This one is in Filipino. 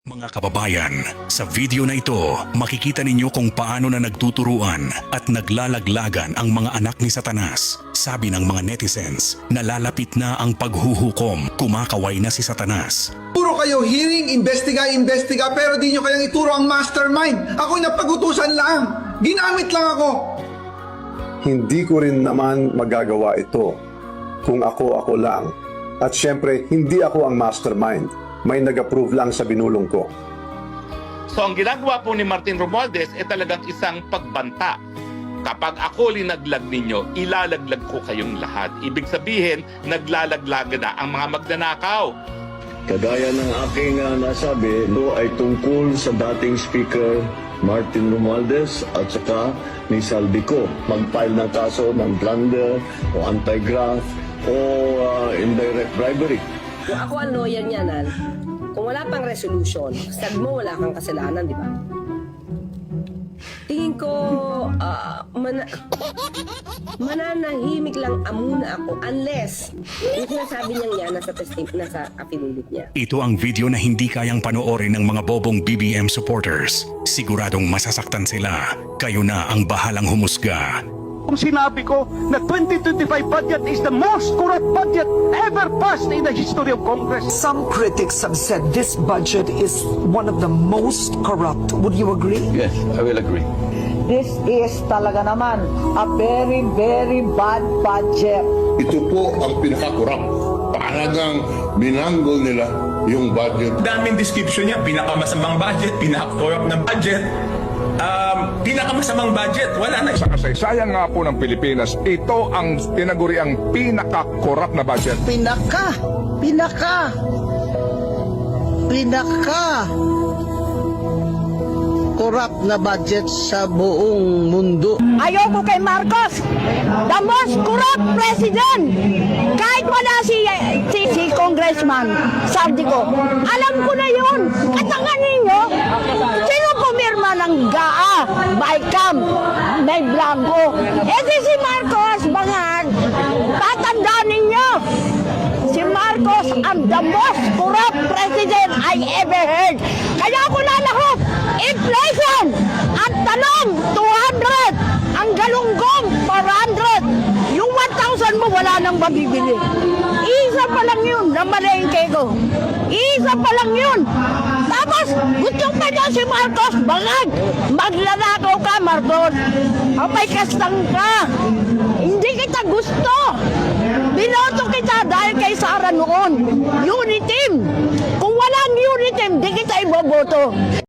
Mga kababayan, sa video na ito, makikita ninyo kung paano na nagtuturuan at naglalaglagan ang mga anak ni Satanas. Sabi ng mga netizens, nalalapit na ang paghuhukom, kumakaway na si Satanas. Puro kayo hearing, investiga, pero di nyo kayang ituro ang mastermind. Ako'y napagutusan lang. Ginamit lang ako. Hindi ko rin naman magagawa ito kung ako lang. At syempre, hindi ako ang mastermind. May nag-approve lang sa binulong ko. So ang ginagawa po ni Martin Romualdez ay talagang isang pagbanta. Kapag ako linaglag ninyo, ilalaglag ko kayong lahat. Ibig sabihin, naglalaglag na ang mga magnanakaw. Kagaya ng aking nasabi, ito ay tungkol sa dating Speaker Martin Romualdez at saka ni Saldico. Mag-file ng kaso ng plunder o anti-graft o indirect bribery. Kung ako ang lawyer niya, Nan, kung wala pang resolution, sabi mo wala kang kasalanan, di ba? Tingin ko, mananahimik lang muna ako unless yung sinasabi niya nasa affidavit niya. Ito ang video na hindi kayang panoorin ng mga bobong BBM supporters. Siguradong masasaktan sila. Kayo na ang bahalang humusga. Kung sinabi ko na 2025 budget is the most corrupt budget ever passed in the history of Congress. Some critics have said this budget is one of the most corrupt. Would you agree? Yes, I will agree. This is talaga naman a very, very bad budget. Ito po ang pinakakurap. Paragang binanggol nila yung budget. Daming description niya, pinakamasamang budget, pinaka-corrupt na budget. Pinakamasamang budget, wala na. Sa kasaysayan nga po ng Pilipinas, ito ang tinaguriang pinaka-corrupt na budget. Pinaka corrupt na budget sa buong mundo. Ayoko kay Marcos, the most corrupt president. Kahit wala si Congressman Saldico, alam ko na yun. Katangan ninyo, sino pumirma ng GAA, BICAM, May Blanco? Si Marcos, bangag, tatandaan ninyo. Si Marcos ang the most corrupt president I ever heard. Kaya ako lalahok, inflation, ang talong, 200, ang galunggong, 400. Yung 1,000 mo, wala nang mabibili. Isa pa lang yun, na malengke ko. Isa pa lang yun. Tapos, gusto pa niya si Marcos, bangag, maglalakaw ka, Marcos. May kastang ka. Hindi kita gusto. Binoto kita dahil kay Sara noon. Uniteam. Kung walang uniteam, di kita iboboto.